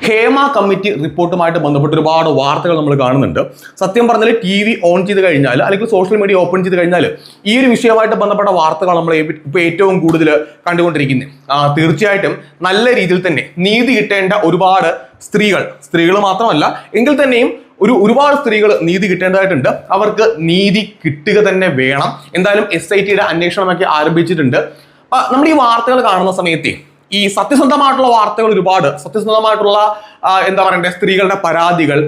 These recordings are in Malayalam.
ഹേമ കമ്മിറ്റി റിപ്പോർട്ടുമായിട്ട് ബന്ധപ്പെട്ട് ഒരുപാട് വാർത്തകൾ നമ്മൾ കാണുന്നുണ്ട്. സത്യം പറഞ്ഞാൽ TV ഓൺ ചെയ്ത് കഴിഞ്ഞാൽ അല്ലെങ്കിൽ സോഷ്യൽ മീഡിയ ഓപ്പൺ ചെയ്ത് കഴിഞ്ഞാൽ ഈ ഒരു വിഷയമായിട്ട് ബന്ധപ്പെട്ട വാർത്തകൾ നമ്മൾ ഇപ്പോൾ ഏറ്റവും കൂടുതൽ കണ്ടുകൊണ്ടിരിക്കുന്നത്. തീർച്ചയായിട്ടും നല്ല രീതിയിൽ തന്നെ നീതി കിട്ടേണ്ട ഒരുപാട് സ്ത്രീകൾ മാത്രമല്ല എങ്കിൽ തന്നെയും ഒരുപാട് സ്ത്രീകൾ നീതി കിട്ടേണ്ടതായിട്ടുണ്ട്. അവർക്ക് നീതി കിട്ടുക തന്നെ വേണം. എന്തായാലും SITയുടെ അന്വേഷണമൊക്കെ ആരംഭിച്ചിട്ടുണ്ട്. നമ്മൾ ഈ വാർത്തകൾ കാണുന്ന സമയത്ത് ഈ സത്യസന്ധമായിട്ടുള്ള വാർത്തകൾ ഒരുപാട് സത്യസന്ധമായിട്ടുള്ള എന്താ പറയണ്ടേ സ്ത്രീകളുടെ പരാതികൾ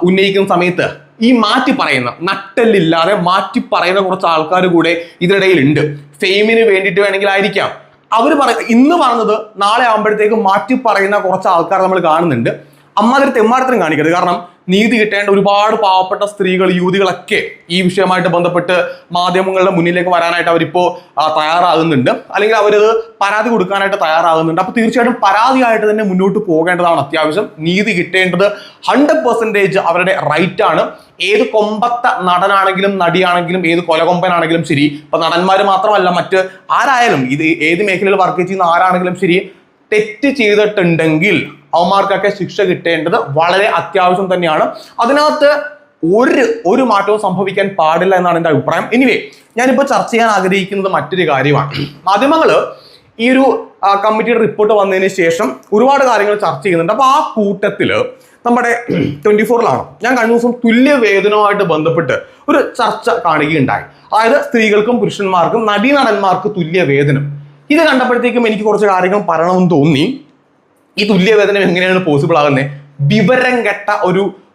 ഉന്നയിക്കുന്ന സമയത്ത് ഈ മാറ്റി പറയുന്ന നട്ടെല്ലില്ലാതെ മാറ്റി പറയുന്ന കുറച്ച് ആൾക്കാർ കൂടെ ഇതിനിടയിൽ ഉണ്ട്. ഫെയിമിന് വേണ്ടിയിട്ട് വേണമെങ്കിൽ ആയിരിക്കാം അവർ ഇന്ന് പറഞ്ഞത് നാളെ ആകുമ്പോഴത്തേക്ക് മാറ്റി പറയുന്ന കുറച്ച് ആൾക്കാർ നമ്മൾ കാണുന്നുണ്ട്. അമ്മാതിരി തെമ്മാടത്തിനും കാണിക്കരുത്. കാരണം നീതി കിട്ടേണ്ട ഒരുപാട് പാവപ്പെട്ട സ്ത്രീകൾ യുവതികളൊക്കെ ഈ വിഷയമായിട്ട് ബന്ധപ്പെട്ട് മാധ്യമങ്ങളുടെ മുന്നിലേക്ക് വരാനായിട്ട് അവരിപ്പോൾ തയ്യാറാകുന്നുണ്ട്, അല്ലെങ്കിൽ അവരത് പരാതി കൊടുക്കാനായിട്ട് തയ്യാറാകുന്നുണ്ട്. അപ്പൊ തീർച്ചയായിട്ടും പരാതിയായിട്ട് തന്നെ മുന്നോട്ട് പോകേണ്ടതാണ് അത്യാവശ്യം. നീതി കിട്ടേണ്ടത് 100% അവരുടെ റൈറ്റ് ആണ്. ഏത് കൊമ്പത്ത നടനാണെങ്കിലും നടിയാണെങ്കിലും ഏത് കൊലകൊമ്പനാണെങ്കിലും ശരി, ഇപ്പൊ നടന്മാര് മാത്രമല്ല മറ്റ് ആരായാലും ഇത് ഏത് മേഖലയിൽ വർക്ക് ചെയ്യുന്ന ആരാണെങ്കിലും ശരി, തെറ്റ് ചെയ്തിട്ടുണ്ടെങ്കിൽ അവന്മാർക്കൊക്കെ ശിക്ഷ കിട്ടേണ്ടത് വളരെ അത്യാവശ്യം തന്നെയാണ്. അതിനകത്ത് ഒരു മാറ്റവും സംഭവിക്കാൻ പാടില്ല എന്നാണ് എൻ്റെ അഭിപ്രായം. എനിവേ, ഞാനിപ്പോൾ ചർച്ച ചെയ്യാൻ ആഗ്രഹിക്കുന്നത് മറ്റൊരു കാര്യമാണ്. മാധ്യമങ്ങള് ഈ ഒരു കമ്മിറ്റിയുടെ റിപ്പോർട്ട് വന്നതിന് ശേഷം ഒരുപാട് കാര്യങ്ങൾ ചർച്ച ചെയ്യുന്നുണ്ട്. അപ്പൊ ആ കൂട്ടത്തില് നമ്മുടെ 24-ലാണ് ഞാൻ കഴിഞ്ഞ ദിവസം തുല്യവേതനവുമായിട്ട് ബന്ധപ്പെട്ട് ഒരു ചർച്ച കാണുകയുണ്ടായി. അതായത് സ്ത്രീകൾക്കും പുരുഷന്മാർക്കും നടീനടന്മാർക്ക് തുല്യവേതനം. ഇത് കണ്ടപ്പോഴത്തേക്കും എനിക്ക് കുറച്ച് കാര്യങ്ങൾ പറയണമെന്ന് തോന്നി. ഈ തുല്യവേതനം എങ്ങനെയാണ് പോസിബിൾ ആകുന്നത്? വിവരം കെട്ട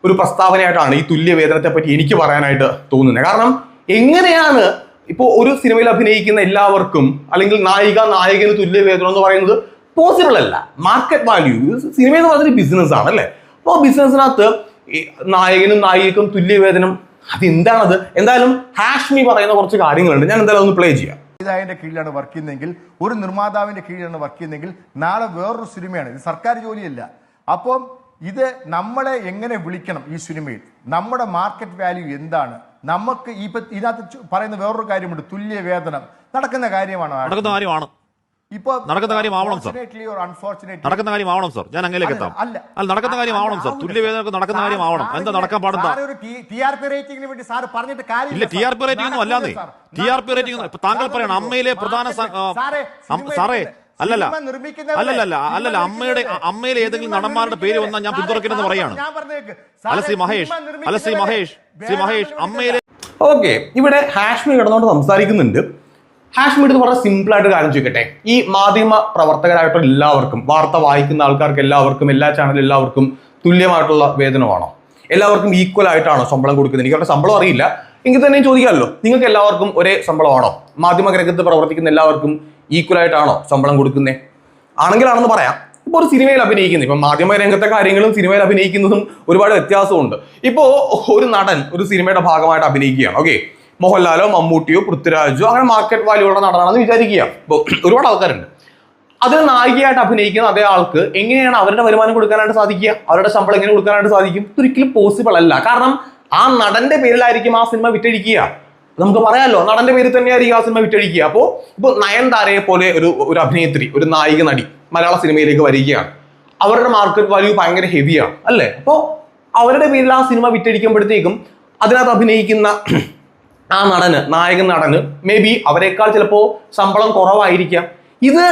ഒരു പ്രസ്താവനയായിട്ടാണ് ഈ തുല്യവേതനത്തെ പറ്റി എനിക്ക് പറയാനായിട്ട് തോന്നുന്നത്. കാരണം എങ്ങനെയാണ് ഇപ്പോൾ ഒരു സിനിമയിൽ അഭിനയിക്കുന്ന എല്ലാവർക്കും അല്ലെങ്കിൽ നായകന് തുല്യവേതനം എന്ന് പറയുന്നത് പോസിബിൾ അല്ല. മാർക്കറ്റ് വാല്യൂ, സിനിമ എന്ന് പറഞ്ഞൊരു ബിസിനസ് ആണ് അല്ലേ? അപ്പോൾ ബിസിനസ്സിനകത്ത് നായകനും നായികക്കും തുല്യവേതനം അതെന്താണത്? എന്തായാലും ഹാഷ്മി പറയുന്ന കുറച്ച് കാര്യങ്ങളുണ്ട്. ഞാൻ എന്തായാലും ഒന്ന് പ്ലേ ചെയ്യാം. സംവിധായകന്റെ കീഴിലാണ് വർക്ക് ചെയ്യുന്നതെങ്കിൽ, ഒരു നിർമ്മാതാവിന്റെ കീഴിലാണ് വർക്ക് ചെയ്യുന്നതെങ്കിൽ, നാളെ വേറൊരു സിനിമയാണ്. ഇത് സർക്കാർ ജോലിയല്ല. അപ്പം ഇത് നമ്മളെ എങ്ങനെ വിളിക്കണം ഈ സിനിമയിൽ, നമ്മുടെ മാർക്കറ്റ് വാല്യൂ എന്താണ്, നമുക്ക് ഇതിനകത്ത് പറയുന്ന വേറൊരു കാര്യമുണ്ട്. തുല്യവേതനം നടക്കുന്ന കാര്യമാണ്. ഇപ്പൊ നടക്കുന്ന കാര്യമാവണം സർ. നടക്കുന്ന കാര്യമാവണം സർ. ഞാൻ അങ്ങനെയൊക്കെ എത്താം. അല്ല, നടക്കുന്ന കാര്യമാവണം സർ. തുല്യവേതനം നടക്കുന്ന കാര്യമാവണം. എന്താ നടക്കാൻ പാടുന്ന TRP റേറ്റിംഗിന് വേണ്ടി സാർ പറഞ്ഞിട്ട് കാര്യമില്ല. TRP റേറ്റിംഗ് ഒന്നും അല്ലാതെ. TRP റേറ്റിംഗ് ഇപ്പൊ താങ്കൾ പറയണം അമ്മയിലെ പ്രധാന സാറേ അല്ലല്ല അമ്മയിലെ ഏതെങ്കിലും നടന്മാരുടെ പേര് വന്നാൽ ഞാൻ പിന്തുണയ്ക്കണമെന്ന് പറയാണ്. ശ്രീ മഹേഷ് അമ്മയിലെ ഓക്കെ, ഇവിടെ ഹാഷ്മി കിടന്നുകൊണ്ട് സംസാരിക്കുന്നുണ്ട്. ഹാഷ്മി എടുത്ത് വളരെ സിമ്പിൾ ആയിട്ട് കാര്യം ചോദിക്കട്ടെ. ഈ മാധ്യമ പ്രവർത്തകരായിട്ടുള്ള എല്ലാവർക്കും, വാർത്ത വായിക്കുന്ന ആൾക്കാർക്ക് എല്ലാവർക്കും, എല്ലാ ചാനലും എല്ലാവർക്കും തുല്യമായിട്ടുള്ള വേതനമാണോ? എല്ലാവർക്കും ഈക്വൽ ആയിട്ടാണോ ശമ്പളം കൊടുക്കുന്നത്? എനിക്ക് അവരുടെ ശമ്പളം അറിയില്ല, എങ്കിൽ തന്നെ ചോദിക്കാമല്ലോ. നിങ്ങൾക്ക് എല്ലാവർക്കും ഒരേ ശമ്പളമാണോ? മാധ്യമ രംഗത്ത് പ്രവർത്തിക്കുന്ന എല്ലാവർക്കും ഈക്വൽ ആയിട്ടാണോ ശമ്പളം കൊടുക്കുന്നത്? ആണെങ്കിലാണെന്ന് പറയാം. ഇപ്പോൾ ഒരു സിനിമയിൽ അഭിനയിക്കുന്നത്, ഇപ്പം മാധ്യമ രംഗത്തെ കാര്യങ്ങളും സിനിമയിൽ അഭിനയിക്കുന്നതും ഒരുപാട് വ്യത്യാസമുണ്ട്. ഇപ്പോൾ ഒരു നടൻ ഒരു സിനിമയുടെ ഭാഗമായിട്ട് അഭിനയിക്കുകയാണ്. ഓക്കെ, മോഹൻലാലോ മമ്മൂട്ടിയോ പൃഥ്വിരാജോ അങ്ങനെ മാർക്കറ്റ് വാല്യൂ ഉള്ള നടനാണെന്ന് വിചാരിക്കുക. ഇപ്പോൾ ഒരുപാട് ആൾക്കാരുണ്ട്. അതിൽ നായികയായിട്ട് അഭിനയിക്കുന്ന അതേ ആൾക്ക് എങ്ങനെയാണ് അവരുടെ വരുമാനം കൊടുക്കാനായിട്ട് സാധിക്കുക? അവരുടെ ശമ്പളം എങ്ങനെ കൊടുക്കാനായിട്ട് സാധിക്കും? ഒരിക്കലും പോസിബിൾ അല്ല. കാരണം ആ നടന്റെ പേരിലായിരിക്കും ആ സിനിമ വിറ്റഴിക്കുക. നമുക്ക് പറയാമല്ലോ, നടന്റെ പേരിൽ തന്നെയായിരിക്കും ആ സിനിമ വിറ്റഴിക്കുക. അപ്പോൾ ഇപ്പോൾ നയൻതാരയെ പോലെ ഒരു അഭിനേത്രി, ഒരു നായിക നടി മലയാള സിനിമയിലേക്ക് വരികയാണ്. അവരുടെ മാർക്കറ്റ് വാല്യൂ ഭയങ്കര ഹെവിയാണ് അല്ലേ? അപ്പോൾ അവരുടെ പേരിൽ ആ സിനിമ വിറ്റഴിക്കുമ്പോഴത്തേക്കും അതിനകത്ത് അഭിനയിക്കുന്ന ആ നായകൻ നടന് മേ ബി അവരെക്കാൾ ചിലപ്പോൾ ശമ്പളം കുറവായിരിക്കാം. ഇത്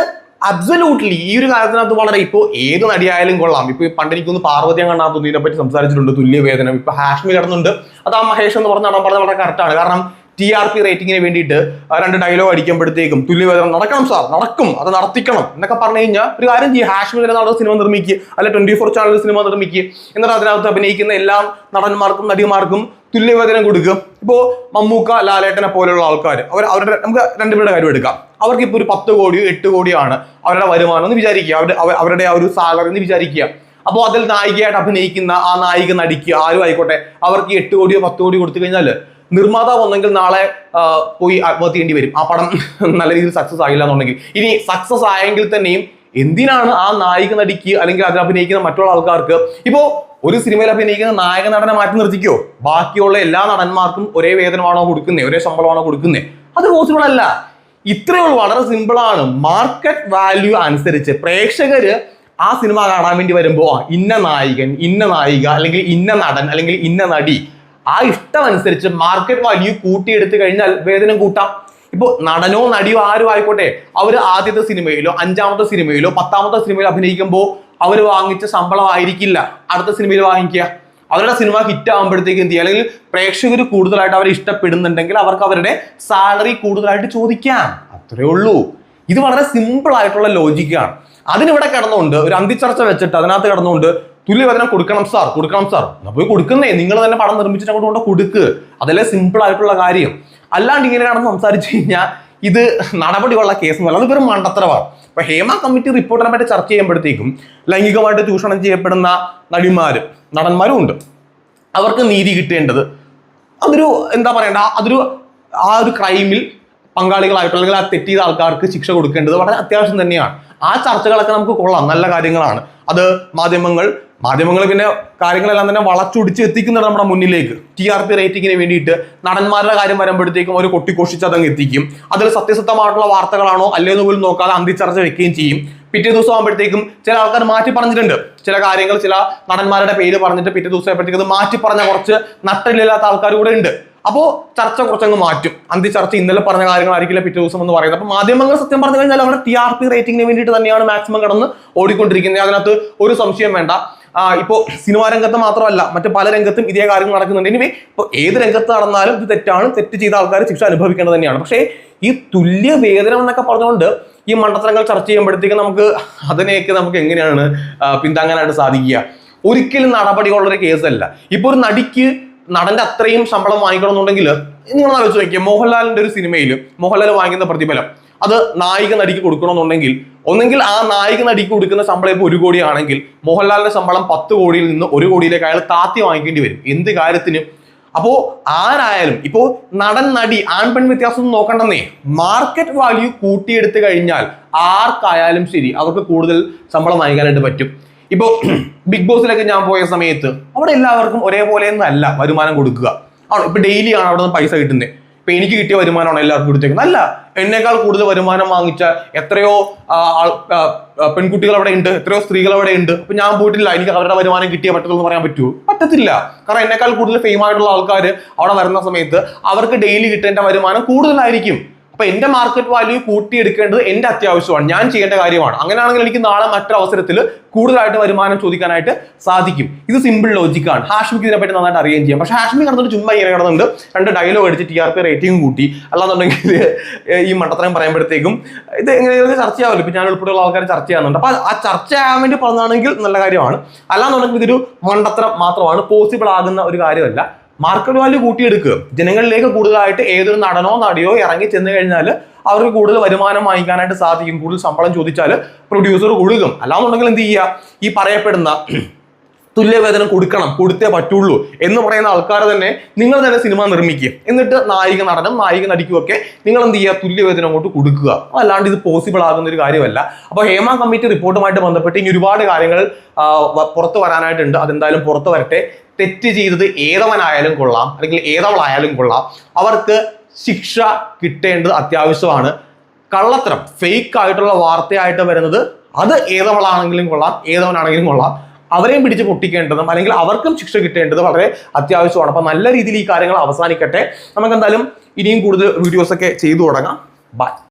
അബ്സല്യൂട്ട്ലി ഈ ഒരു കാര്യത്തിനകത്ത് വളരെ, ഇപ്പോൾ ഏത് നടിയായാലും കൊള്ളാം. ഇപ്പൊ പണ്ട് എനിക്കൊന്ന് പാർവതി കണ്ടാത്ത ഇതിനെപ്പറ്റി സംസാരിച്ചിട്ടുണ്ട്, തുല്യവേതനം. ഇപ്പൊ ഹാഷ്മി കിടന്നുണ്ട്. അത് ആ മഹേഷ് എന്ന് പറഞ്ഞ നടൻ പറഞ്ഞത് വളരെ കറക്റ്റാണ്. കാരണം TRP റേറ്റിംഗിന് വേണ്ടിയിട്ട് 2 ഡയലോഗ് അടിക്കുമ്പോഴത്തേക്കും തുല്യവേതനം നടക്കണം സാർ, നടക്കും, അത് നടത്തിക്കണം എന്നൊക്കെ പറഞ്ഞു കഴിഞ്ഞാൽ ഒരു കാര്യം ചെയ്യുക, ഹാഷ്മി നാളെ സിനിമ നിർമ്മിക്കുക, അല്ലെ 24 ചാനൽ സിനിമ നിർമ്മിക്കുക. എന്നിട്ട് അതിനകത്ത് അഭിനയിക്കുന്ന എല്ലാ നടന്മാർക്കും നടിമാർക്കും തുല്യവേതനം കൊടുക്കുക. ഇപ്പോൾ മമ്മൂക്ക, ലാലേട്ടനെ പോലെയുള്ള ആൾക്കാർ, അവരുടെ നമുക്ക് 2 പേരുടെ കാര്യം എടുക്കാം. അവർക്ക് ഇപ്പോൾ ഒരു 10 കോടിയോ 8 കോടിയോ ആണ് അവരുടെ വരുമാനം എന്ന് വിചാരിക്കുക, അവരുടെ ആ ഒരു സാലറി എന്ന് വിചാരിക്കുക. അപ്പോൾ അതിൽ നായികയായിട്ട് അഭിനയിക്കുന്ന ആ നായിക നടിക്ക് ആരും ആയിക്കോട്ടെ, അവർക്ക് 8 കോടിയോ 10 കോടിയോ കൊടുത്തു കഴിഞ്ഞാൽ നിർമ്മാതാവ് ഒന്നെങ്കിൽ നാളെ പോയി ആത്മഹത്യ ചെയ്യേണ്ടി വരും. ആ പടം നല്ല രീതിയിൽ സക്സസ് ആയില്ല എന്നുണ്ടെങ്കിൽ. ഇനി സക്സസ് ആയെങ്കിൽ തന്നെയും എന്തിനാണ് ആ നായിക നടിക്ക് അല്ലെങ്കിൽ അതിൽ അഭിനയിക്കുന്ന മറ്റുള്ള ആൾക്കാർക്ക്, ഇപ്പോ ഒരു സിനിമയിൽ അഭിനയിക്കുന്ന നായക നടനെ മാറ്റി നിർത്തിക്കോ, ബാക്കിയുള്ള എല്ലാ നടന്മാർക്കും ഒരേ വേതനമാണോ കൊടുക്കുന്നത്, ഒരേ ശമ്പളമാണോ കൊടുക്കുന്നത്? അത് പോസിബിൾ അല്ല. ഇത്രയേ ഉള്ളൂ, വളരെ സിമ്പിൾ ആണ്. മാർക്കറ്റ് വാല്യൂ അനുസരിച്ച് പ്രേക്ഷകര് ആ സിനിമ കാണാൻ വേണ്ടി വരുമ്പോൾ ഇന്ന നായകൻ, ഇന്ന നായിക, അല്ലെങ്കിൽ ഇന്ന നടൻ, അല്ലെങ്കിൽ ഇന്ന നടി, ആ ഇഷ്ടം അനുസരിച്ച് മാർക്കറ്റ് വാല്യൂ കൂട്ടിയെടുത്ത് കഴിഞ്ഞാൽ വേതനം കൂട്ടാം. ഇപ്പോൾ നടനോ നടിയോ ആരും ആയിക്കോട്ടെ, അവർ ആദ്യത്തെ സിനിമയിലോ 5ാമത്തെ സിനിമയിലോ 10ാമത്തെ സിനിമയിലോ അഭിനയിക്കുമ്പോൾ അവർ വാങ്ങിച്ച ശമ്പളം ആയിരിക്കില്ല അടുത്ത സിനിമയിൽ വാങ്ങിക്കുക. അവരുടെ സിനിമ ഹിറ്റ് ആകുമ്പോഴത്തേക്ക് എന്ത് ചെയ്യുക, അല്ലെങ്കിൽ പ്രേക്ഷകർ കൂടുതലായിട്ട് അവരെ ഇഷ്ടപ്പെടുന്നുണ്ടെങ്കിൽ അവർക്ക് അവരുടെ സാലറി കൂടുതലായിട്ട് ചോദിക്കാം. അത്രേ ഉള്ളൂ. ഇത് വളരെ സിമ്പിൾ ആയിട്ടുള്ള ലോജിക്കാണ്. അതിനിവിടെ കിടന്നുകൊണ്ട് ഒരു അന്തിച്ചർച്ച വെച്ചിട്ട് അതിനകത്ത് കിടന്നുകൊണ്ട് തുല്യവേതനം കൊടുക്കണം സാർ, എന്നാ പോയി കൊടുക്കുന്നേ, നിങ്ങൾ തന്നെ പടം നിർമ്മിച്ചിട്ട് അങ്ങോട്ട് കൊണ്ട് കൊടുക്ക്. അതല്ലേ സിമ്പിൾ ആയിട്ടുള്ള കാര്യം. അല്ലാണ്ട് ഇങ്ങനെ കിടന്ന് സംസാരിച്ചു കഴിഞ്ഞാൽ ഇത് നടപടിയുള്ള കേസൊന്നുമല്ല, അത് വെറും മണ്ടത്തരമാണ്. ഇപ്പൊ ഹേമ കമ്മിറ്റി റിപ്പോർട്ടിനെ പറ്റി ചർച്ച ചെയ്യുമ്പോഴത്തേക്കും ലൈംഗികമായിട്ട് ചൂഷണം ചെയ്യപ്പെടുന്ന നടന്മാരും ഉണ്ട്. അവർക്ക് നീതി കിട്ടേണ്ടത് അതൊരു എന്താ പറയണ്ട, ആ ഒരു ക്രൈമിൽ പങ്കാളികളായിട്ടുള്ള അല്ലെങ്കിൽ ആ തെറ്റ് ചെയ്ത ആൾക്കാർക്ക് ശിക്ഷ കൊടുക്കേണ്ടത് വളരെ അത്യാവശ്യം തന്നെയാണ്. ആ ചർച്ചകളൊക്കെ നമുക്ക് കൊള്ളാം, നല്ല കാര്യങ്ങളാണ്. അത് മാധ്യമങ്ങൾ പിന്നെ കാര്യങ്ങളെല്ലാം തന്നെ വളച്ചൊടിച്ച് എത്തിക്കുന്നുണ്ട് നമ്മുടെ മുന്നിലേക്ക്. TRP റേറ്റിങ്ങിന് വേണ്ടിയിട്ട് നടന്മാരുടെ കാര്യം വരുമ്പോഴത്തേക്കും ഒരു കൊട്ടിഘോഷിച്ച് അതങ്ങ് എത്തിക്കും. അതിൽ സത്യസന്ധമായിട്ടുള്ള വാർത്തകളാണോ അല്ലേന്ന് പോലും നോക്കാതെ അന്തിച്ചർച്ച വെക്കുകയും ചെയ്യും. പിറ്റേ ദിവസം ആകുമ്പോഴത്തേക്കും ചില ആൾക്കാർ മാറ്റി പറഞ്ഞിട്ടുണ്ട് ചില കാര്യങ്ങൾ, ചില നടന്മാരുടെ പേര് പറഞ്ഞിട്ട് പിറ്റേ ദിവസം ആകുമ്പോഴത്തേക്കും അത് മാറ്റി പറഞ്ഞ കുറച്ച് നട്ടലില്ലാത്ത ആൾക്കാർ കൂടെ ഉണ്ട്. അപ്പോൾ ചർച്ച കുറച്ചങ്ങ് മാറ്റും. അന്തിച്ചർച്ച ഇന്നലെ പറഞ്ഞ കാര്യങ്ങളായിരിക്കില്ല പിറ്റേ ദിവസം എന്ന് പറയുന്നത്. അപ്പൊ മാധ്യമങ്ങൾ സത്യം പറഞ്ഞു കഴിഞ്ഞാൽ അവരുടെ TRP റേറ്റിംഗിന് വേണ്ടിയിട്ട് തന്നെയാണ് മാക്സിമം കടന്ന് ഓടിക്കൊണ്ടിരിക്കുന്നത്. അതിനകത്ത് ഒരു സംശയം വേണ്ട. ഇപ്പോൾ സിനിമാ രംഗത്ത് മാത്രമല്ല മറ്റു പല രംഗത്തും ഇതേ കാര്യങ്ങൾ നടക്കുന്നുണ്ട്. ഇനി ഇപ്പോൾ ഏത് രംഗത്ത് നടന്നാലും ഇത് തെറ്റാണ്, തെറ്റ് ചെയ്ത ആൾക്കാർ ശിക്ഷ അനുഭവിക്കേണ്ടത് തന്നെയാണ്. പക്ഷേ ഈ തുല്യ വേതനം എന്നൊക്കെ പറഞ്ഞുകൊണ്ട് ഈ മണ്ടത്തരങ്ങൾ ചർച്ച ചെയ്യുമ്പോഴത്തേക്കും അതിനെയൊക്കെ നമുക്ക് എങ്ങനെയാണ് പിന്താങ്ങാനായിട്ട് സാധിക്കുക? ഒരിക്കലും നടപടികളുള്ളൊരു കേസല്ല. ഇപ്പൊ ഒരു നടിക്ക് നടന്റെ അത്രയും ശമ്പളം വാങ്ങിക്കണമെന്നുണ്ടെങ്കിൽ നിങ്ങൾ ആലോചിച്ച് നോക്കിയാൽ മോഹൻലാലിന്റെ ഒരു സിനിമയിൽ മോഹൻലാൽ വാങ്ങിക്കുന്ന പ്രതിഫലം അത് നായിക നടിക്ക് കൊടുക്കണമെന്നുണ്ടെങ്കിൽ ഒന്നെങ്കിൽ ആ നായിക നടിക്ക് കൊടുക്കുന്ന ശമ്പളം ഇപ്പോൾ 1 കോടി ആണെങ്കിൽ മോഹൻലാലിന്റെ ശമ്പളം 10 കോടിയിൽ നിന്ന് 1 കോടിയിലേക്ക് അയാൾ താത്തി വാങ്ങിക്കേണ്ടി വരും. എന്ത് കാര്യത്തിന്? അപ്പോ ആരായാലും ഇപ്പോ നടൻ നടി ആൺപെൺ വ്യത്യാസം നോക്കണ്ടെന്നേ, മാർക്കറ്റ് വാല്യൂ കൂട്ടിയെടുത്ത് കഴിഞ്ഞാൽ ആർക്കായാലും ശരി അവർക്ക് കൂടുതൽ ശമ്പളം വാങ്ങിക്കാനായിട്ട് പറ്റും. ഇപ്പോ ബിഗ് ബോസിലൊക്കെ ഞാൻ പോയ സമയത്ത് അവിടെ എല്ലാവർക്കും ഒരേപോലെ ഒന്നല്ല വരുമാനം കൊടുക്കുക. ഇപ്പൊ ഡെയിലി ആണ് അവിടെ നിന്ന് പൈസ കിട്ടുന്നത്. ഇപ്പൊ എനിക്ക് കിട്ടിയ വരുമാനമാണ് എല്ലാവർക്കും കൊടുത്തേക്കുന്നത്. അല്ല, എന്നേക്കാൾ കൂടുതൽ വരുമാനം വാങ്ങിച്ച എത്രയോ പെൺകുട്ടികൾ അവിടെ ഉണ്ട്, എത്രയോ സ്ത്രീകൾ അവിടെ ഉണ്ട്. അപ്പൊ ഞാൻ പോയിട്ടില്ല, എനിക്ക് അവരുടെ വരുമാനം കിട്ടിയേ പറ്റത്തുള്ളൂ എന്ന് പറയാൻ പറ്റുമോ? പറ്റത്തില്ല. കാരണം എന്നേക്കാൾ കൂടുതൽ ഫെയിം ആയിട്ടുള്ള ആൾക്കാർ അവിടെ വരുന്ന സമയത്ത് അവർക്ക് ഡെയിലി കിട്ടേണ്ട വരുമാനം കൂടുതലായിരിക്കും. അപ്പൊ എന്റെ മാർക്കറ്റ് വാല്യൂ കൂട്ടിയെടുക്കേണ്ടത് എന്റെ അത്യാവശ്യമാണ്, ഞാൻ ചെയ്യേണ്ട കാര്യമാണ്. അങ്ങനെയാണെങ്കിൽ എനിക്ക് നാളെ മറ്റൊരു അവസരത്തിൽ കൂടുതലായിട്ട് വരുമാനം ചോദിക്കാനായിട്ട് സാധിക്കും. ഇത് സിമ്പിൾ ലോജിക്കാണ്. ഹാഷ്മിക്ക് ഇതിനെപ്പറ്റി നന്നായിട്ട് അറിയുകയും ചെയ്യാം. പക്ഷെ ഹാഷ്മി കിടന്നിട്ട് ചുമ്മാ ഇങ്ങനെ കിടന്നുണ്ട് 2 ഡയലോഗ് അടിച്ച് TRP റേറ്റിംഗ് കൂട്ടി. അല്ലാന്നുണ്ടെങ്കിൽ ഈ മണ്ടത്തരം പറയുമ്പോഴത്തേക്കും ഇത് എങ്ങനെയൊക്കെ ചർച്ചയാവില്ല. ഇപ്പൊ ഞാൻ ഉൾപ്പെടെയുള്ള ആൾക്കാർ ചർച്ച ചെയ്യാറുണ്ട്. അപ്പൊ ആ ചർച്ച ചെയ്യാൻ വേണ്ടി പറഞ്ഞാണെങ്കിൽ നല്ല കാര്യമാണ്. അല്ലാന്നുണ്ടെങ്കിൽ ഇതൊരു മണ്ടത്തരം മാത്രമാണ്, പോസിബിൾ ആകുന്ന ഒരു കാര്യമല്ല. മാർക്കറ്റ് വാല്യൂ കൂട്ടിയെടുക്കുക. ജനങ്ങളിലേക്ക് കൂടുതലായിട്ട് ഏതൊരു നടനോ നടിയോ ഇറങ്ങി ചെന്ന് കഴിഞ്ഞാൽ അവർക്ക് കൂടുതൽ വരുമാനം വാങ്ങിക്കാനായിട്ട് സാധിക്കും. കൂടുതൽ ശമ്പളം ചോദിച്ചാൽ പ്രൊഡ്യൂസർ കൊടുക്കും. അല്ലാന്നുണ്ടെങ്കിൽ എന്ത് ചെയ്യുക, ഈ പറയപ്പെടുന്ന തുല്യവേതനം കൊടുത്തേ പറ്റുള്ളൂ എന്ന് പറയുന്ന ആൾക്കാർ തന്നെ നിങ്ങൾ തന്നെ സിനിമ നിർമ്മിക്കുക. എന്നിട്ട് നായിക നടനും നായിക നടിക്കും ഒക്കെ നിങ്ങൾ എന്ത് ചെയ്യുക, തുല്യവേതനം അങ്ങോട്ട് കൊടുക്കുക. അല്ലാണ്ട് ഇത് പോസിബിൾ ആകുന്ന ഒരു കാര്യമല്ല. അപ്പോൾ ഹേമ കമ്മിറ്റി റിപ്പോർട്ടുമായിട്ട് ബന്ധപ്പെട്ട് ഇനി ഒരുപാട് കാര്യങ്ങൾ പുറത്തു വരാനായിട്ടുണ്ട്. അതെന്തായാലും പുറത്തു വരട്ടെ. തെറ്റ് ചെയ്തത് ഏതവനായാലും കൊള്ളാം, അല്ലെങ്കിൽ ഏതവളായാലും കൊള്ളാം, അവർക്ക് ശിക്ഷ കിട്ടേണ്ടത് അത്യാവശ്യമാണ്. കള്ളത്തരം, ഫേക്ക് ആയിട്ടുള്ള വാർത്തയായിട്ട് വരുന്നത് അത് ഏതവളാണെങ്കിലും കൊള്ളാം, ഏതവനാണെങ്കിലും കൊള്ളാം, അവരെയും പിടിച്ച് പൊട്ടിക്കേണ്ടതും അല്ലെങ്കിൽ അവർക്കും ശിക്ഷ കിട്ടേണ്ടത് വളരെ അത്യാവശ്യമാണ്. അപ്പൊ നല്ല രീതിയിൽ ഈ കാര്യങ്ങൾ അവസാനിക്കട്ടെ. നമുക്ക് എന്തായാലും ഇനിയും കൂടുതൽ വീഡിയോസ് ഒക്കെ ചെയ്തു തുടങ്ങാം. ബൈ.